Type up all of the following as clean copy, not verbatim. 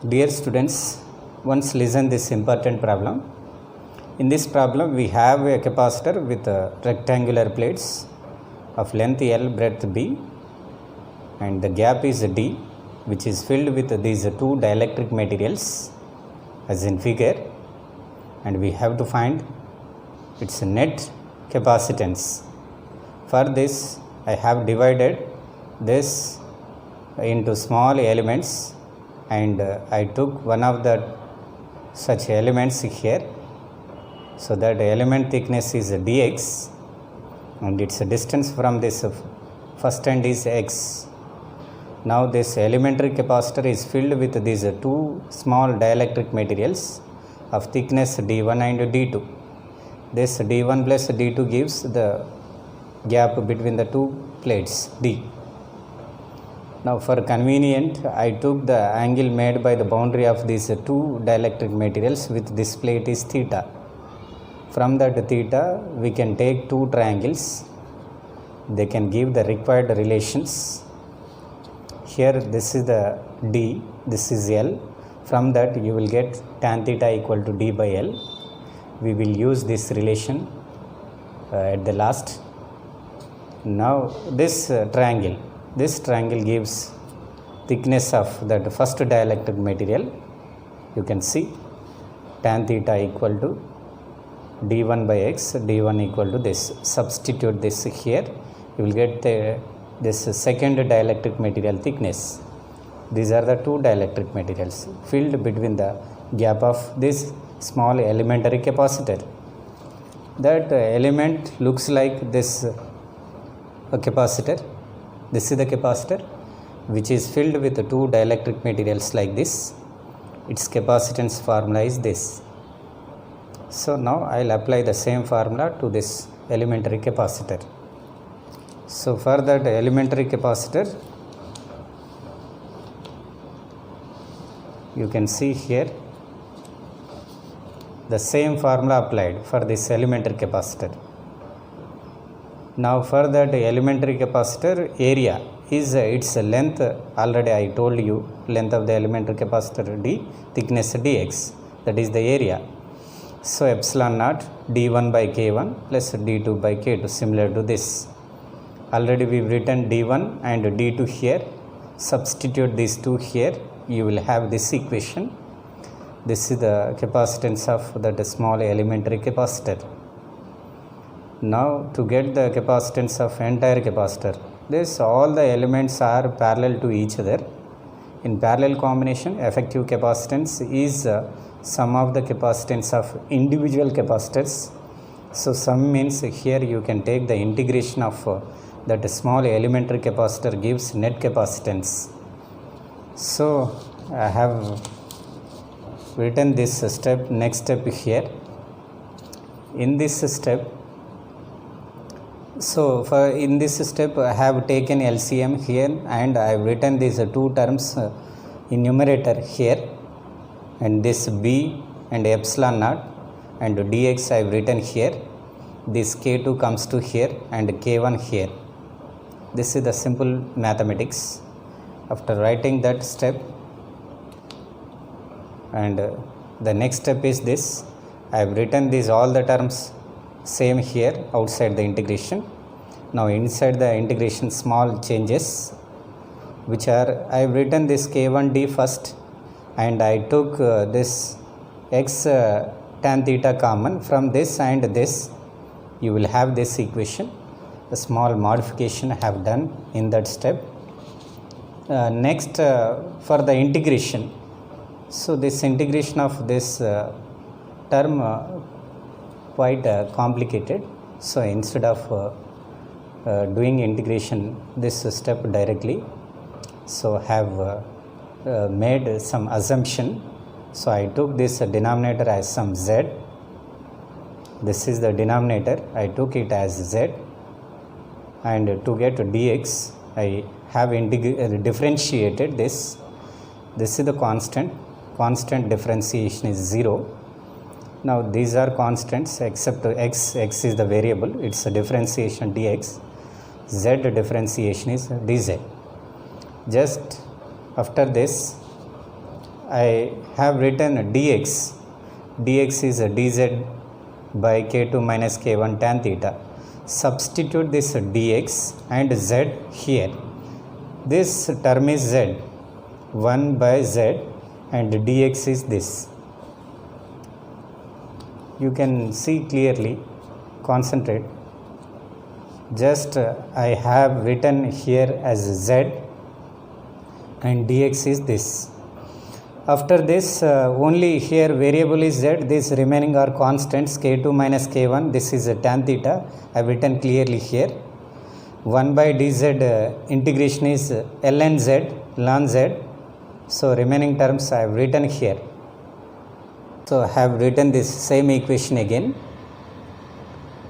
Dear students, once listen this important problem. In this problem, we have a capacitor with rectangular plates of length L, breadth B, and the gap is D, which is filled with these two dielectric materials as in figure, and we have to find its net capacitance. For this, I have divided this into small elements, and I took one of the such elements here, so that element thickness is dx and its distance from this first end is x. Now this elementary capacitor is filled with these two small dielectric materials of thickness d1 and d2. This d1 plus d2 gives the gap between the two plates d. Now for convenient, I took the angle made by the boundary of these two dielectric materials with this plate is theta. From that theta, we can take two triangles. They can give the required relations. Here this is the D, this is L. From that you will get tan theta equal to D by L. We will use this relation at the last. Now this triangle gives thickness of that first dielectric material. You can see tan theta equal to d1 by x, d1 equal to this. Substitute this here, you will get this second dielectric material thickness. These are the two dielectric materials filled between the gap of this small elementary capacitor. That element looks like this capacitor. This is the capacitor which is filled with two dielectric materials like this. Its capacitance formula is this. So now I will apply the same formula to this elementary capacitor. So for that elementary capacitor, you can see here the same formula applied for this elementary capacitor. Now for that elementary capacitor, area is its length. Already I told you, length of the elementary capacitor d, thickness dx, that is the area. So epsilon naught d1 by k1 plus d2 by k2, similar to this. Already we've written d1 and d2 here. Substitute these two here, you will have this equation. This is the capacitance of that small elementary capacitor. Now to get the capacitance of entire capacitor, this all the elements are parallel to each other. In parallel combination, effective capacitance is sum of the capacitance of individual capacitors. So sum means here you can take the integration of that small elementary capacitor gives net capacitance. So I have written this step, next step here. In this step, in this step I have taken LCM here, and I have written these two terms in numerator here, and this b and epsilon naught and dx I have written here. This k2 comes to here and k1 here. This is the simple mathematics. After writing that step, and the next step is this, I have written these all the terms same here outside the integration. Now inside the integration, small changes, which are, I have written this k1d first, and I took this x tan theta common from this and this. You will have this equation. A small modification I have done in that step. Next for the integration, so this integration of this term quite complicated. So instead of doing integration this step directly, so have made some assumption. So I took this denominator as some z. This is the denominator, I took it as z, and to get dx I have differentiated this. This is the constant differentiation is 0. Now these are constants except x is the variable, it's a differentiation dx, z differentiation is dz. Just after this I have written dx. Dx is dz by k2 minus k1 tan theta. Substitute this dx and z here. This term is z, 1 by z, and dx is this. You can see clearly, concentrate. Just I have written here as z and dx is this. After this, only here variable is z, these remaining are constants k2 minus k1, this is tan theta, I have written clearly here. 1 by dz integration is ln z, ln z, so remaining terms I have written here. So I have written this same equation again,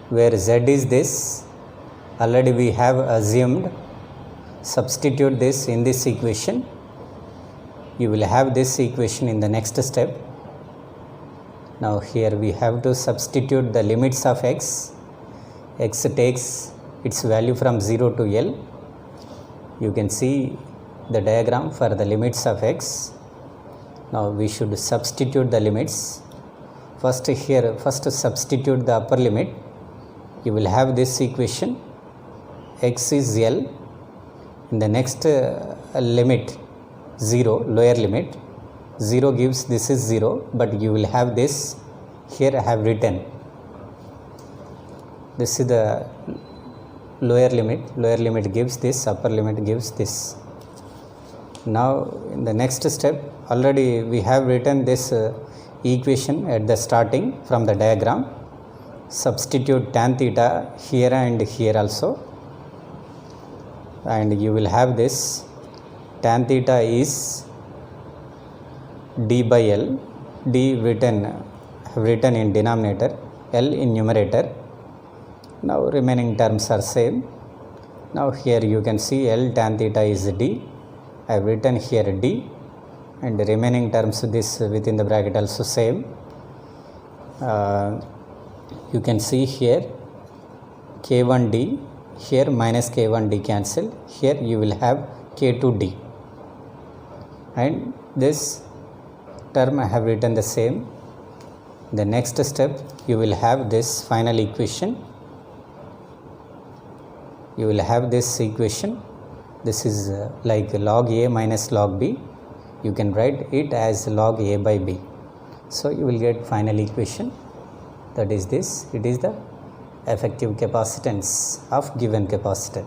where z is this, already we have assumed. Substitute this in this equation. You will have this equation in the next step. Now here we have to substitute the limits of x. X takes its value from 0 to L. You can see the diagram for the limits of x. Now we should substitute the limits. First substitute the upper limit. You will have this equation. X is L. In the next limit 0, lower limit, 0 gives this is 0, but you will have this, here I have written, this is the lower limit gives this, upper limit gives this. Now in the next step, already we have written this equation at the starting from the diagram. Substitute tan theta here and here also, and you will have this. Tan theta is d by L, d written in denominator, L in numerator. Now remaining terms are same. Now here you can see L tan theta is d. I have written here d, and remaining terms this within the bracket also same. You can see here k1d, here minus k1d cancel, here you will have k2d. And this term I have written the same. The next step, you will have this final equation. You will have this equation. This is like log a minus log b. You can write it as log a by b. So you will get final equation. That is this. It is the effective capacitance of given capacitor.